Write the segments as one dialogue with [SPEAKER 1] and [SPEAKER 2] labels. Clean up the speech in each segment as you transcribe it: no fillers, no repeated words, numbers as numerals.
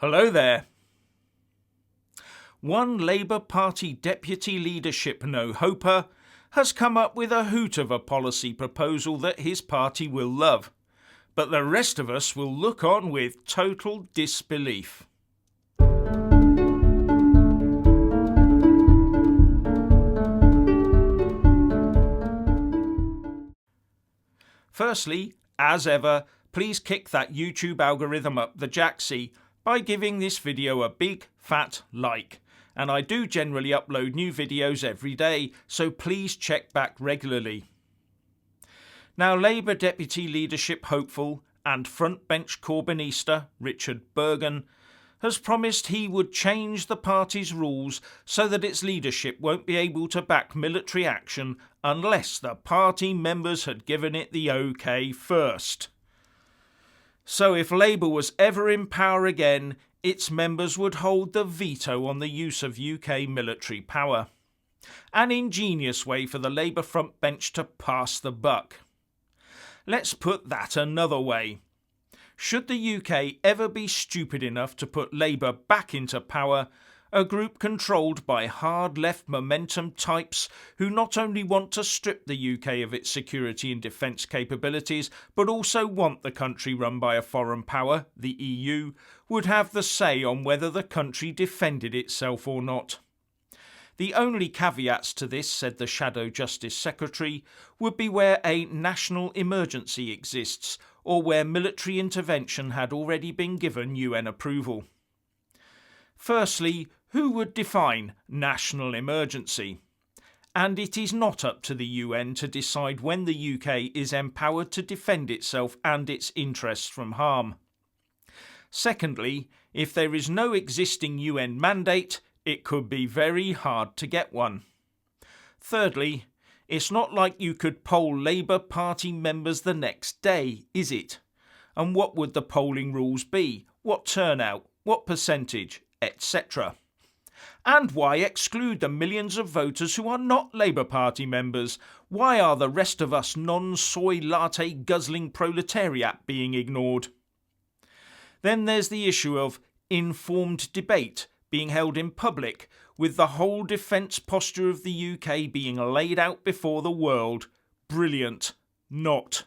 [SPEAKER 1] Hello there. One Labour Party deputy leadership no-hoper has come up with a hoot of a policy proposal that his party will love, but the rest of us will look on with total disbelief. Firstly, as ever, please kick that YouTube algorithm up the jacksie by giving this video a big fat like. And I do generally upload new videos every day, so please check back regularly. Now, Labour Deputy Leadership hopeful and frontbench Corbynista Richard Burgon has promised he would change the party's rules so that its leadership won't be able to back military action unless the party members had given it the OK first. So if Labour was ever in power again, its members would hold the veto on the use of UK military power. An ingenious way for the Labour frontbench to pass the buck. Let's put that another way. Should the UK ever be stupid enough to put Labour back into power, a group controlled by hard left momentum types who not only want to strip the UK of its security and defence capabilities, but also want the country run by a foreign power, the EU, would have the say on whether the country defended itself or not. The only caveats to this, said the Shadow Justice Secretary, would be where a national emergency exists or where military intervention had already been given UN approval. Firstly, who would define national emergency? And it is not up to the UN to decide when the UK is empowered to defend itself and its interests from harm. Secondly, if there is no existing UN mandate, it could be very hard to get one. Thirdly, it's not like you could poll Labour Party members the next day, is it? And what would the polling rules be? What turnout? What percentage? Etc. And why exclude the millions of voters who are not Labour Party members? Why are the rest of us non-soy latte guzzling proletariat being ignored? Then there's the issue of informed debate being held in public, with the whole defence posture of the UK being laid out before the world. Brilliant. Not.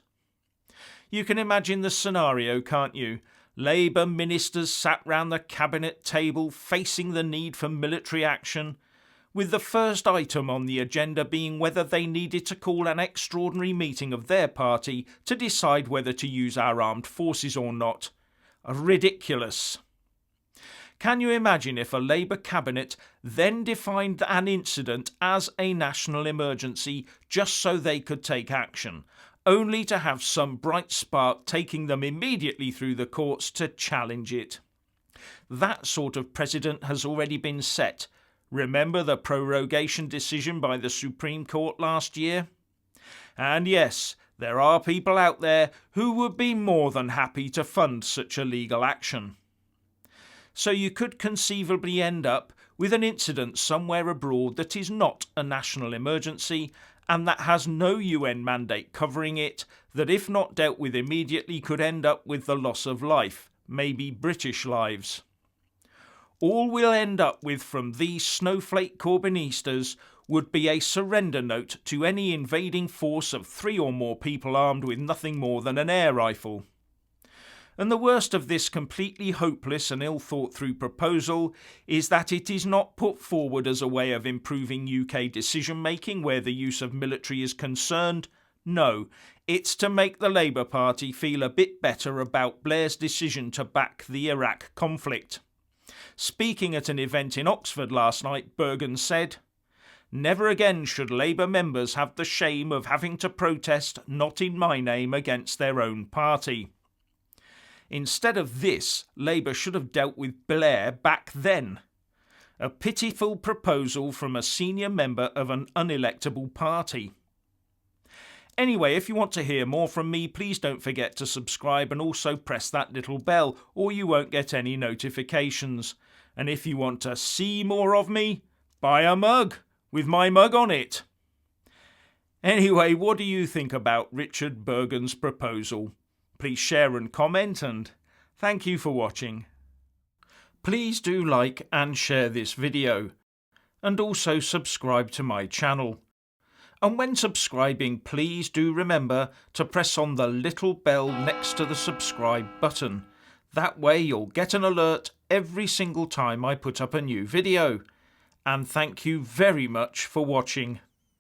[SPEAKER 1] You can imagine the scenario, can't you? Labour ministers sat round the cabinet table facing the need for military action, with the first item on the agenda being whether they needed to call an extraordinary meeting of their party to decide whether to use our armed forces or not. Ridiculous. Can you imagine if a Labour cabinet then defined an incident as a national emergency just so they could take action, only to have some bright spark taking them immediately through the courts to challenge it? That sort of precedent has already been set. Remember the prorogation decision by the Supreme Court last year? And yes, there are people out there who would be more than happy to fund such a legal action. So you could conceivably end up with an incident somewhere abroad that is not a national emergency and that has no UN mandate covering it, that if not dealt with immediately could end up with the loss of life, maybe British lives. All we'll end up with from these snowflake Corbynistas would be a surrender note to any invading force of 3 or more people armed with nothing more than an air rifle. And the worst of this completely hopeless and ill-thought-through proposal is that it is not put forward as a way of improving UK decision-making where the use of military is concerned. No, it's to make the Labour Party feel a bit better about Blair's decision to back the Iraq conflict. Speaking at an event in Oxford last night, Burgon said, "Never again should Labour members have the shame of having to protest not in my name against their own party." Instead of this, Labour should have dealt with Blair back then. A pitiful proposal from a senior member of an unelectable party. Anyway, if you want to hear more from me, please don't forget to subscribe and also press that little bell, or you won't get any notifications. And if you want to see more of me, buy a mug with my mug on it. Anyway, what do you think about Richard Burgon's proposal? Please share and comment, and thank you for watching. please do like and share this video, and also subscribe to my channel. And when subscribing, please do remember to press on the little bell next to the subscribe button. That way you'll get an alert every single time I put up a new video. And thank you very much for watching.